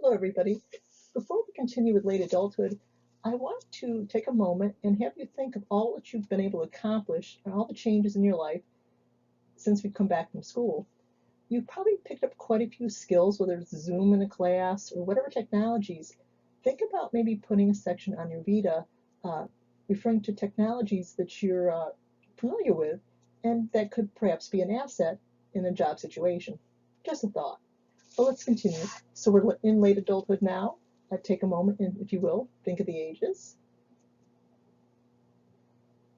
Hello, everybody. Before we continue with late adulthood, I want to take a moment and have you think of all that you've been able to accomplish and all the changes in your life since we've come back from school. You've probably picked up quite a few skills, whether it's Zoom in a class or whatever technologies. Think about maybe putting a section on your Vita uh, referring to technologies that you're familiar with and that could perhaps be an asset in a job situation. Just a thought. Well, let's continue. So we're in late adulthood now. Take a moment and, if you will, think of the ages.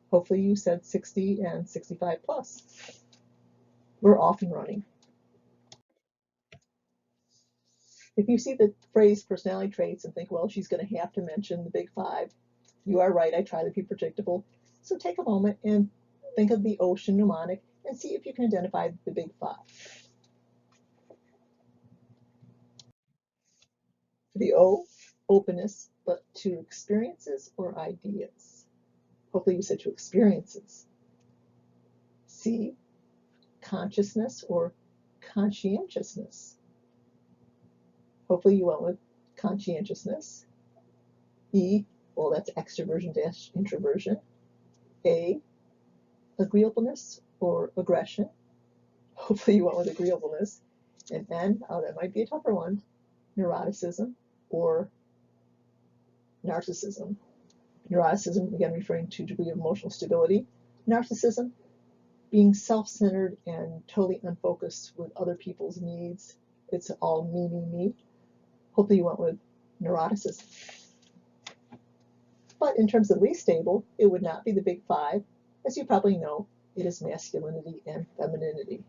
Hopefully you said 60 and 65 plus. We're off and running. If you see the phrase personality traits and think, well, she's going to have to mention the big five, you are right. I try to be predictable. So take a moment and think of the ocean mnemonic and see if you can identify the big five. The O, openness, but to experiences or ideas. Hopefully you said to experiences. C, consciousness or conscientiousness. Hopefully you went with conscientiousness. E, well, that's extroversion dash introversion. A, agreeableness or aggression. Hopefully you went with agreeableness. And N, oh, that might be a tougher one, neuroticism or narcissism. Neuroticism, again, referring to degree of emotional stability. Narcissism, being self-centered and totally unfocused with other people's needs. It's all me, me, me. Hopefully you went with neuroticism. But in terms of least stable, it would not be the big five. As you probably know, it is masculinity and femininity.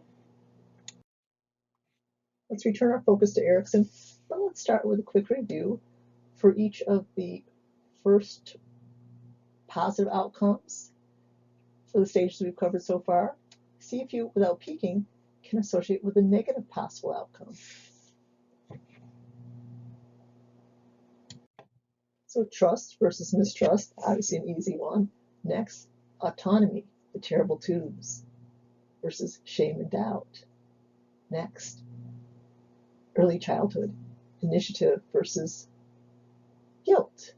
Let's return our focus to Erikson, but let's start with a quick review for each of the first positive outcomes for the stages we've covered so far. See if you, without peeking, can associate with a negative possible outcome. So trust versus mistrust, obviously an easy one. Next, autonomy, the terrible twos, versus shame and doubt. Next, early childhood, initiative versus guilt.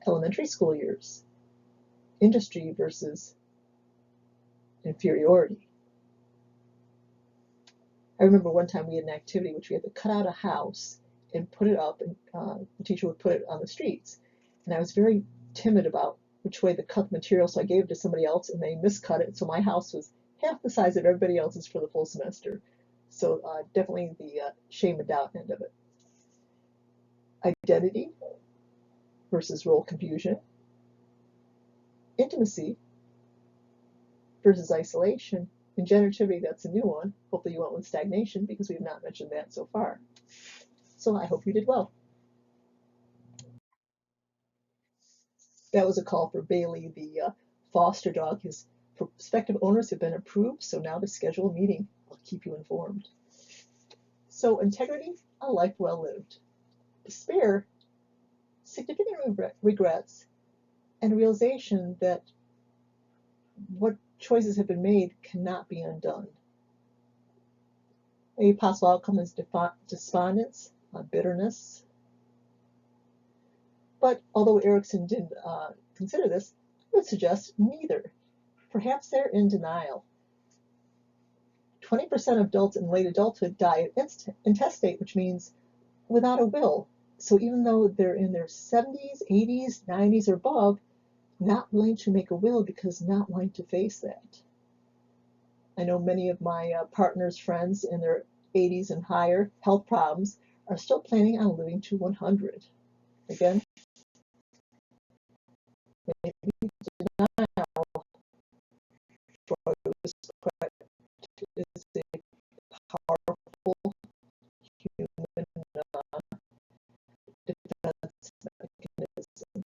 Elementary school years, industry versus inferiority. I remember one time we had an activity which we had to cut out a house and put it up, and the teacher would put it on the streets. And I was very timid about which way to cut the material, so I gave it to somebody else, and they miscut it. So my house was half the size of everybody else's for the full semester. So definitely the shame and doubt end of it. Identity versus role confusion. Intimacy versus isolation. And generativity, that's a new one. Hopefully you went with stagnation because we have not mentioned that so far. So I hope you did well. That was a call for Bailey, the foster dog. His prospective owners have been approved, so now to schedule a meeting. I'll keep you informed. So integrity, a life well lived. Despair, significant regrets, and realization that what choices have been made cannot be undone. A possible outcome is despondence, bitterness. But although Erikson didn't consider this, I would suggest neither. Perhaps they're in denial. 20% of adults in late adulthood die at intestate, which means without a will. So even though they're in their 70s, 80s, 90s, or above, not willing to make a will because not wanting to face that. I know many of my partners' friends in their 80s and higher health problems are still planning on living to 100. Again, maybe denial is a powerful human defense mechanism.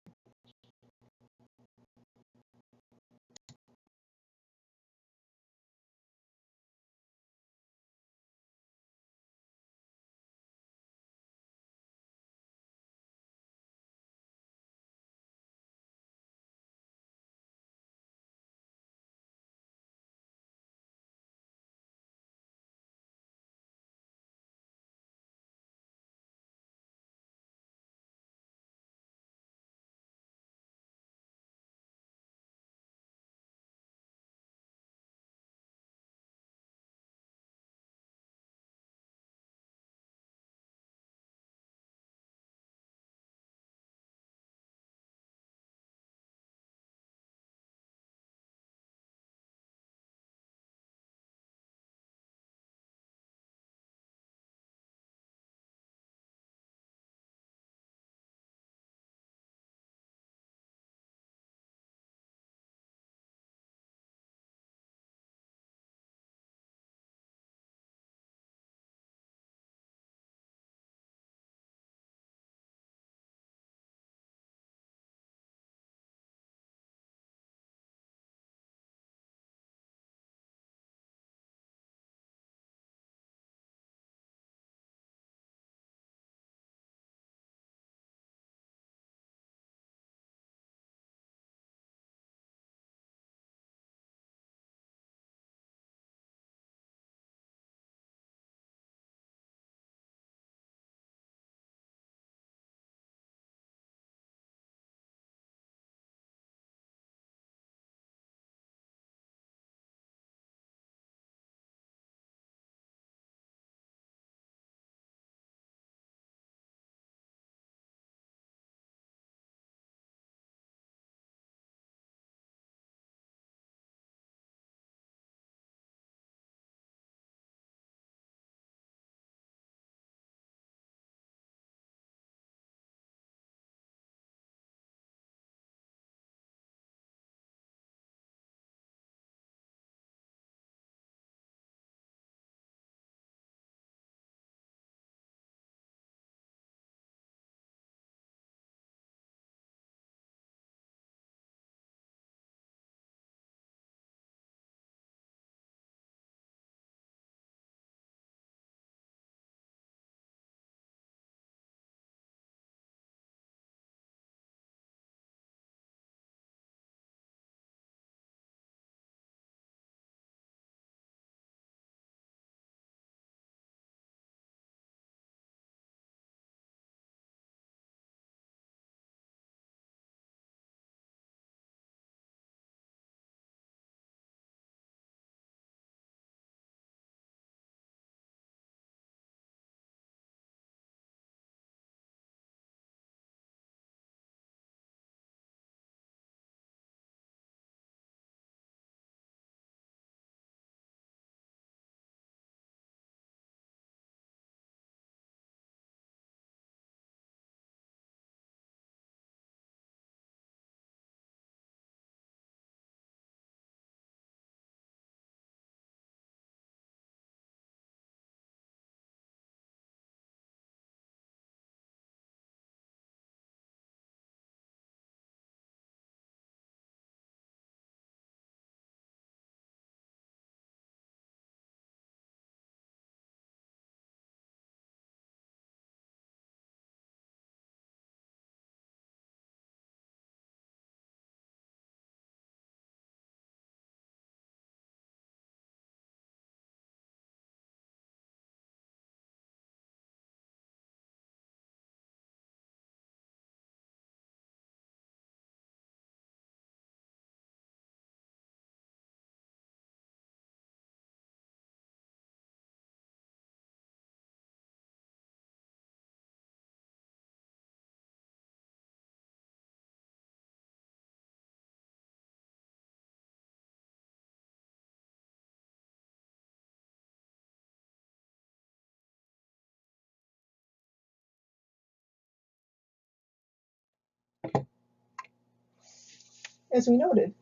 As we noted,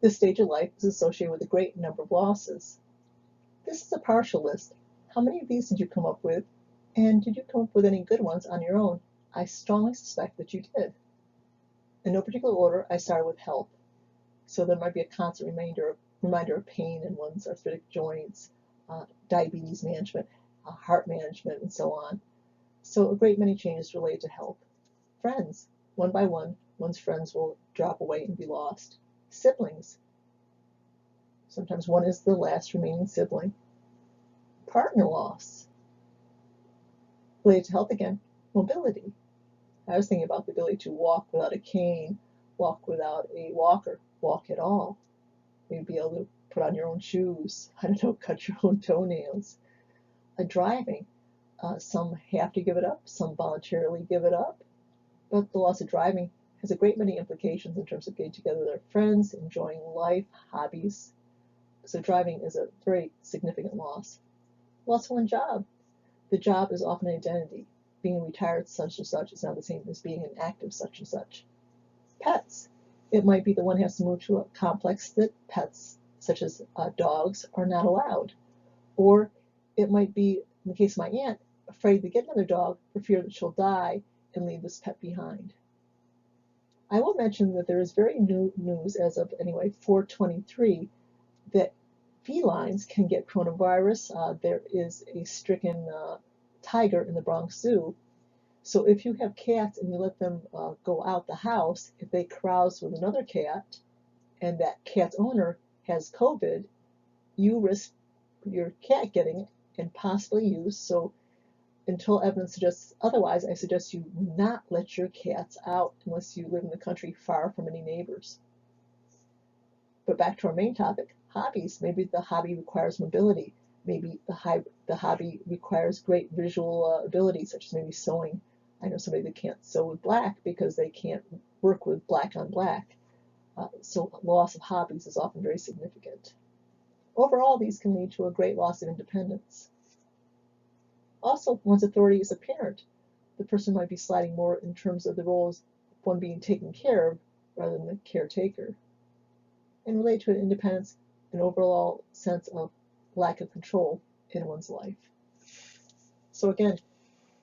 this stage of life is associated with a great number of losses. This is a partial list. How many of these did you come up with? And did you come up with any good ones on your own? I strongly suspect that you did. In no particular order, I started with health. So there might be a constant reminder of pain in one's arthritic joints, diabetes management, heart management, and so on. So a great many changes related to health. Friends, one by one, one's friends will drop away and be lost. Siblings, sometimes one is the last remaining sibling. Partner loss. Related to health again, mobility. I was thinking about the ability to walk without a cane, walk without a walker, walk at all. Maybe be able to put on your own shoes, I don't know, cut your own toenails. Driving, some have to give it up, some voluntarily give it up, but the loss of driving has a great many implications in terms of getting together with their friends, enjoying life, hobbies. So driving is a very significant loss. Loss of one job. The job is often an identity. Being retired such and such is not the same as being an active such and such. Pets. It might be that one has to move to a complex that pets, such as dogs, are not allowed. Or it might be, in the case of my aunt, afraid to get another dog for fear that she'll die and leave this pet behind. I will mention that there is very new news as of, anyway, 4/23, that felines can get coronavirus. There is a stricken tiger in the Bronx Zoo. So if you have cats and you let them go out the house, if they carouse with another cat and that cat's owner has COVID, you risk your cat getting it and possibly you. So until evidence suggests otherwise, I suggest you not let your cats out unless you live in the country far from any neighbors. But back to our main topic, hobbies. Maybe the hobby requires mobility. Maybe the hobby requires great visual ability, such as maybe sewing. I know somebody that can't sew with black because they can't work with black on black. So loss of hobbies is often very significant. Overall, these can lead to a great loss of independence. Also, one's authority as a parent. The person might be sliding more in terms of the roles of one being taken care of rather than the caretaker. And relate to an independence, an overall sense of lack of control in one's life. So again,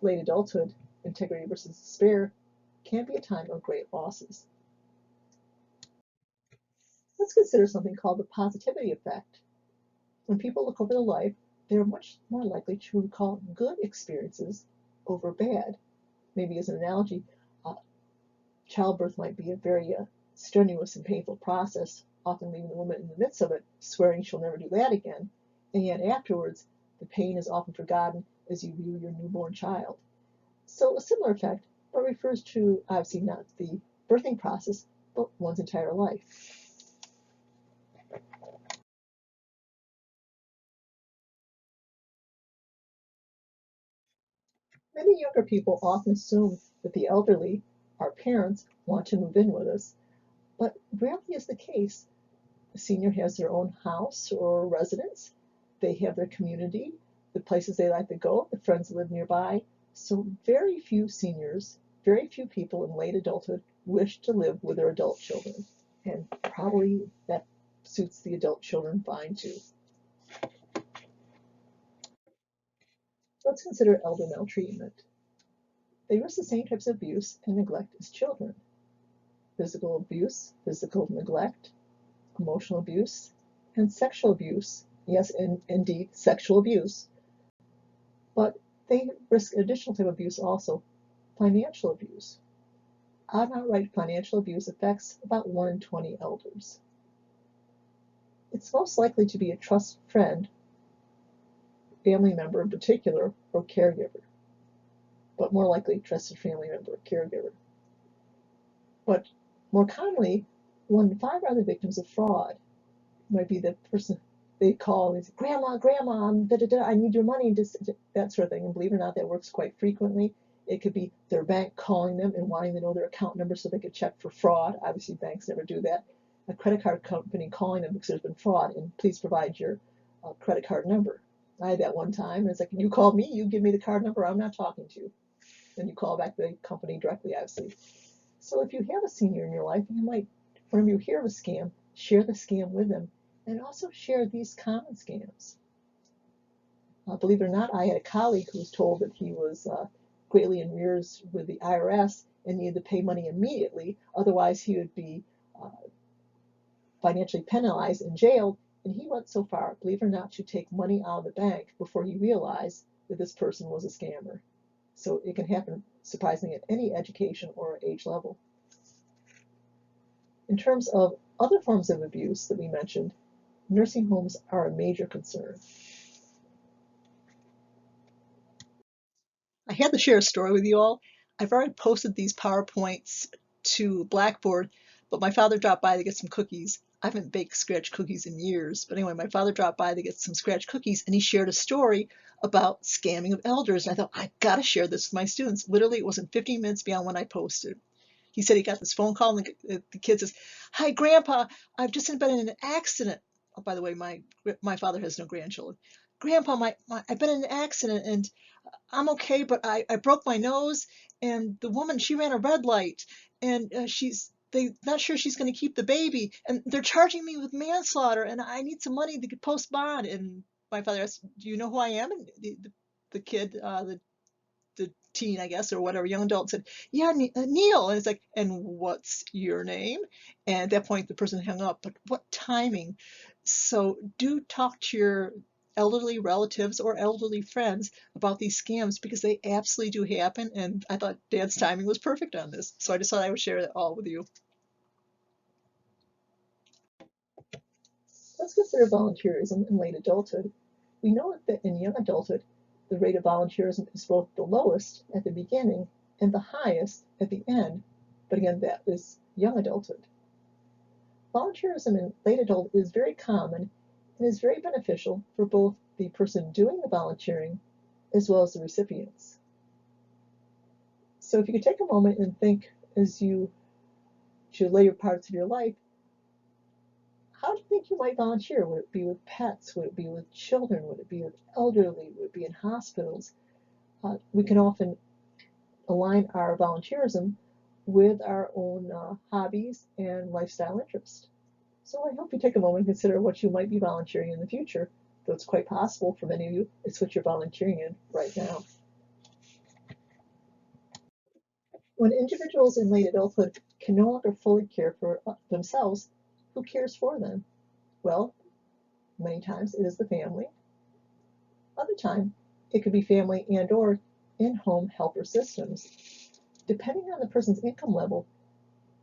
late adulthood, integrity versus despair, can be a time of great losses. Let's consider something called the positivity effect. When people look over their life, they are much more likely to recall good experiences over bad. Maybe as an analogy, childbirth might be a very strenuous and painful process, often leaving the woman in the midst of it, swearing she'll never do that again, and yet afterwards, the pain is often forgotten as you view your newborn child. So a similar effect, but refers to, obviously not the birthing process, but one's entire life. Many younger people often assume that the elderly, our parents, want to move in with us, but rarely is the case. The senior has their own house or residence. They have their community, the places they like to go, the friends that live nearby. So very few seniors, very few people in late adulthood wish to live with their adult children. And probably that suits the adult children fine too. Let's consider elder maltreatment. They risk the same types of abuse and neglect as children. Physical abuse, physical neglect, emotional abuse, and sexual abuse. Yes, indeed, sexual abuse. But they risk additional type of abuse also, financial abuse. Outright financial abuse affects about 1 in 20 elders. It's most likely to be a trust friend, family member in particular, or caregiver. But more likely, trusted family member or caregiver. But more commonly, 1 in 5 are the victims of fraud. It might be the person they call and say, Grandma, Grandma, I need your money, that sort of thing. And believe it or not, that works quite frequently. It could be their bank calling them and wanting to know their account number so they could check for fraud. Obviously, banks never do that. A credit card company calling them because there's been fraud, and please provide your credit card number. I had that one time, and it's like, you called me, you give me the card number, I'm not talking to you. Then you call back the company directly, obviously. So if you have a senior in your life, you might, whenever you hear of a scam, share the scam with them, and also share these common scams. Believe it or not, I had a colleague who was told that he was greatly in arrears with the IRS and needed to pay money immediately, otherwise he would be uh, financially penalized and jailed. And he went so far, believe it or not, to take money out of the bank before he realized that this person was a scammer. So it can happen surprisingly at any education or age level. In terms of other forms of abuse that we mentioned, nursing homes are a major concern. I had to share a story with you all. I've already posted these PowerPoints to Blackboard, but my father dropped by to get some cookies. I haven't baked scratch cookies in years, but anyway, my father dropped by to get some scratch cookies, and he shared a story about scamming of elders. And I thought, I've got to share this with my students. Literally, it wasn't 15 minutes beyond when I posted. He said he got this phone call, and the kid says, "Hi, Grandpa, I've just been in an accident." Oh, by the way, my father has no grandchildren. Grandpa, I've been in an accident, and I'm okay, but I broke my nose, and the woman, she ran a red light, and they not sure she's going to keep the baby, and they're charging me with manslaughter, and I need some money to post bond. And my father asked, "Do you know who I am?" And the kid, the teen, I guess, or whatever, young adult said, "Yeah, Neil." And it's like, "And what's your name?" And at that point, the person hung up. But what timing! So do talk to your elderly relatives or elderly friends about these scams, because they absolutely do happen. And I thought Dad's timing was perfect on this. So I just thought I would share that all with you. Let's consider volunteerism in late adulthood. We know that in young adulthood, the rate of volunteerism is both the lowest at the beginning and the highest at the end, but again, that is young adulthood. Volunteerism in late adulthood is very common and is very beneficial for both the person doing the volunteering as well as the recipients. So if you could take a moment and think as you should later parts of your life, how do you think you might volunteer? Would it be with pets? Would it be with children? Would it be with elderly? Would it be in hospitals? We can often align our volunteerism with our own hobbies and lifestyle interests. So I hope you take a moment and consider what you might be volunteering in the future, though it's quite possible for many of you it's what you're volunteering in right now. When individuals in late adulthood can no longer fully care for themselves, who cares for them? Well, many times it is the family. Other time, it could be family and or in-home helper systems. Depending on the person's income level,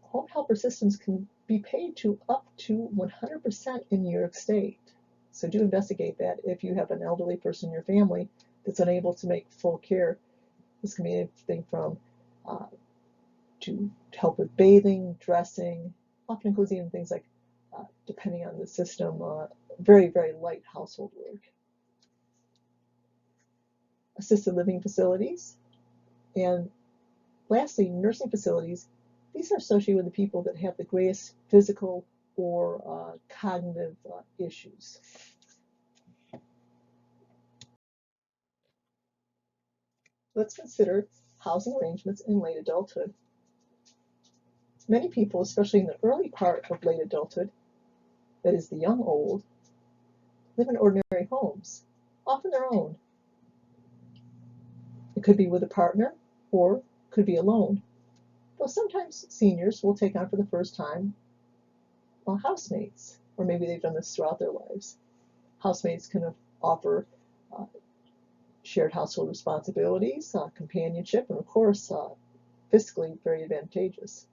home helper systems can be paid to up to 100% in New York State. So do investigate that if you have an elderly person in your family that's unable to make full care. This can be anything from to help with bathing, dressing, often includes even things like, depending on the system, very, very light household work. Assisted living facilities, and lastly, nursing facilities. These are associated with the people that have the greatest physical or cognitive issues. Let's consider housing arrangements in late adulthood. Many people, especially in the early part of late adulthood, that is the young old, live in ordinary homes, often their own. It could be with a partner or could be alone, though sometimes seniors will take on for the first time housemates, or maybe they've done this throughout their lives. Housemates can offer shared household responsibilities, companionship, and of course, fiscally very advantageous.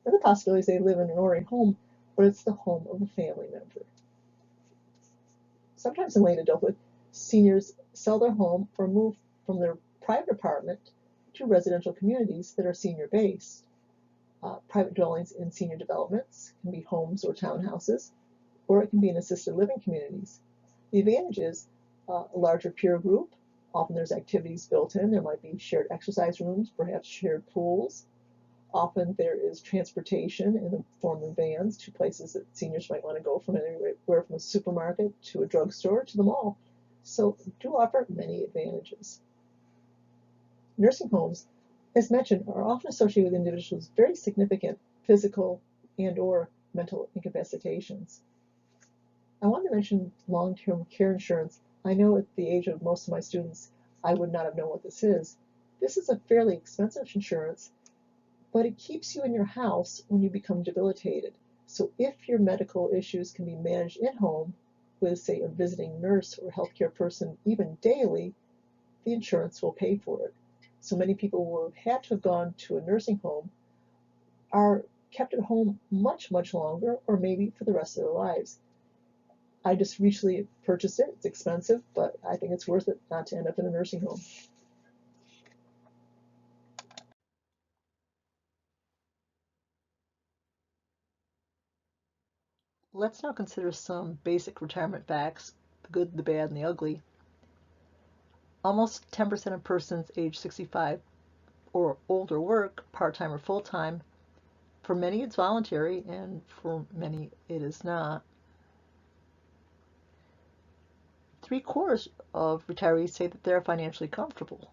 Another possibility is they live in an ordinary home, but it's the home of a family member. Sometimes in late adulthood, seniors sell their home or move from their private apartment to residential communities that are senior-based. Private dwellings in senior developments can be homes or townhouses, or it can be in assisted living communities. The advantage is a larger peer group. Often there's activities built in. There might be shared exercise rooms, perhaps shared pools. Often there is transportation in the form of vans to places that seniors might want to go, from anywhere from a supermarket to a drugstore to the mall. So do offer many advantages. Nursing homes, as mentioned, are often associated with individuals with very significant physical and or mental incapacitations. I want to mention long-term care insurance. I know at the age of most of my students, I would not have known what this is. This is a fairly expensive insurance, but it keeps you in your house when you become debilitated. So if your medical issues can be managed at home with, say, a visiting nurse or healthcare person, even daily, the insurance will pay for it. So many people who have had to have gone to a nursing home are kept at home much, much longer, or maybe for the rest of their lives. I just recently purchased it. It's expensive, but I think it's worth it not to end up in a nursing home. Let's now consider some basic retirement facts, the good, the bad, and the ugly. Almost 10% of persons age 65 or older work, part-time or full-time. For many, it's voluntary, and for many, it is not. 3/4 of retirees say that they're financially comfortable.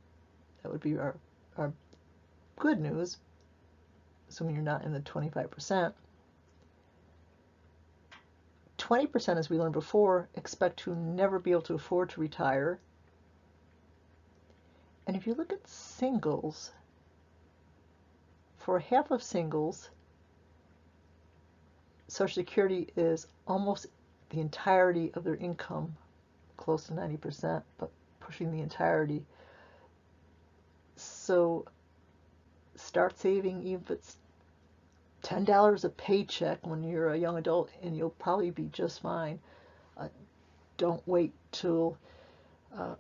That would be our good news, assuming you're not in the 25%. 20%, as we learned before, expect to never be able to afford to retire. And if you look at singles, for half of singles, Social Security is almost the entirety of their income, close to 90%, but pushing the entirety. So start saving, even if it's $10 a paycheck when you're a young adult, and you'll probably be just fine. Don't wait till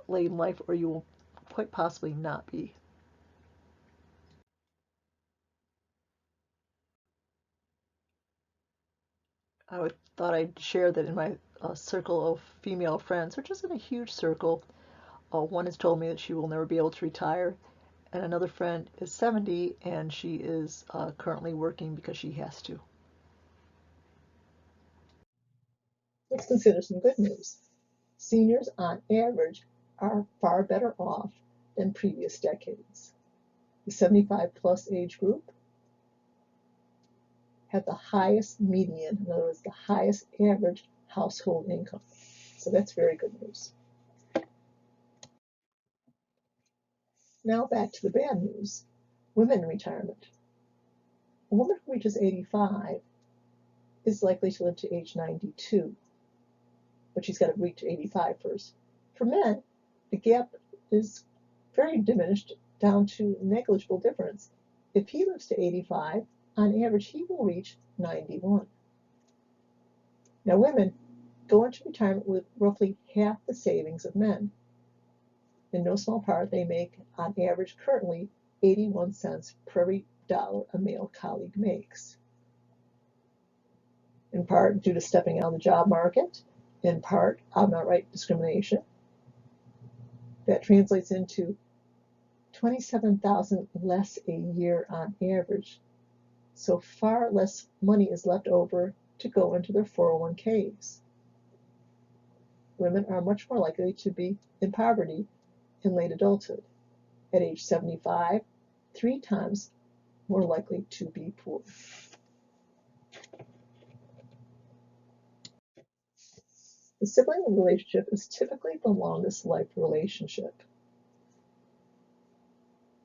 late in life, or you will quite possibly not be. I thought I'd share that in my circle of female friends, which isn't a huge circle. One has told me that she will never be able to retire, and another friend is 70 and she is currently working because she has to. Let's consider some good news. Seniors, on average, are far better off than previous decades. The 75-plus age group had the highest median, in other words, the highest average household income. So that's very good news. Now back to the bad news. Women in retirement. A woman who reaches 85 is likely to live to age 92, but she's got to reach 85 first. For men, the gap is very diminished down to negligible difference. If he lives to 85, on average, he will reach 91. Now, women go into retirement with roughly half the savings of men. In no small part, they make, on average, currently 81 cents per every dollar a male colleague makes. In part due to stepping out of the job market, in part out and outright discrimination. That translates into 27,000 less a year on average. So far less money is left over to go into their 401ks. Women are much more likely to be in poverty in late adulthood. At age 75, 3 times more likely to be poor. The sibling relationship is typically the longest life relationship.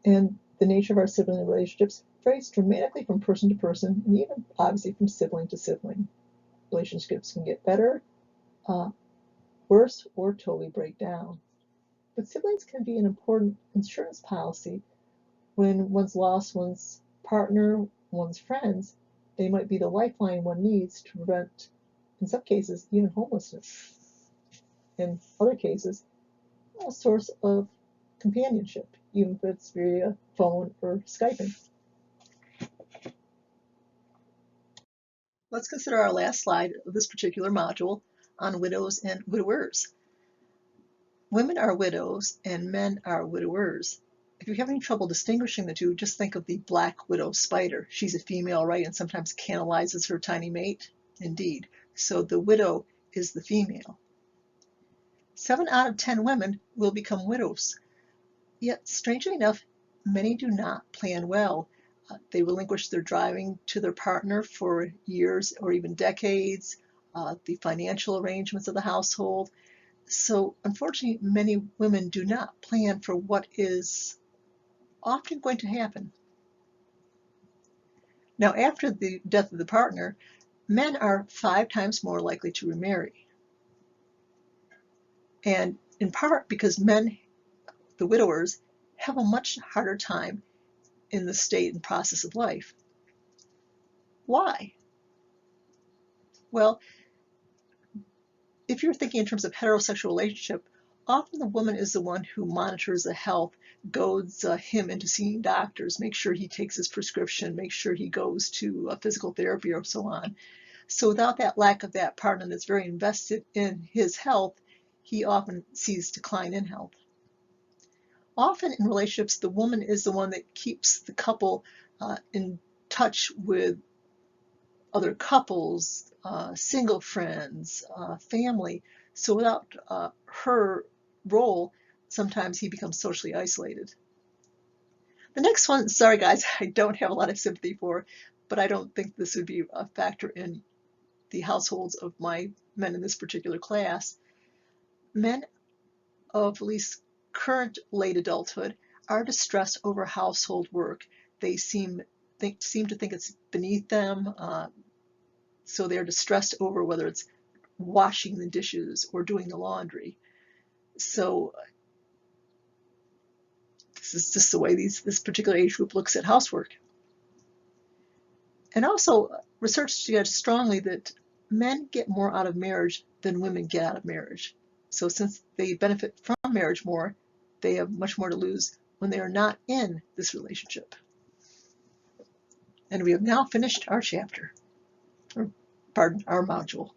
And the nature of our sibling relationships varies dramatically from person to person, and even obviously from sibling to sibling. Relationships can get better, worse, or totally break down. But siblings can be an important insurance policy. When one's lost one's partner, one's friends, they might be the lifeline one needs to prevent, in some cases, even homelessness. In other cases, a source of companionship, even if it's via phone or Skyping. Let's consider our last slide of this particular module on widows and widowers. Women are widows and men are widowers. If you're having trouble distinguishing the two, just think of the black widow spider. She's a female, right, and sometimes cannibalizes her tiny mate? Indeed. So the widow is the female. 7 out of 10 women will become widows. Yet, strangely enough, Many do not plan well. They relinquish their driving to their partner for years or even decades, the financial arrangements of the household. So unfortunately, many women do not plan for what is often going to happen. Now, after the death of the partner, men are 5 times more likely to remarry. And in part because men, the widowers, have a much harder time in the state and process of life. Why? Well, if you're thinking in terms of heterosexual relationship, often the woman is the one who monitors the health, goads him into seeing doctors, makes sure he takes his prescription, makes sure he goes to physical therapy or so on. So without that lack of that partner that's very invested in his health, he often sees decline in health. Often in relationships, the woman is the one that keeps the couple in touch with other couples, single friends, family. So without her role, sometimes he becomes socially isolated. The next one, sorry guys, I don't have a lot of sympathy for, but I don't think this would be a factor in the households of my men in this particular class. Men of at least current late adulthood are distressed over household work. They seem to think it's beneath them, so they're distressed over whether it's washing the dishes or doing the laundry. So this is just the way this particular age group looks at housework. And also, research suggests strongly that men get more out of marriage than women get out of marriage. So since they benefit from marriage more, they have much more to lose when they are not in this relationship. And we have now finished our chapter, or pardon, our module.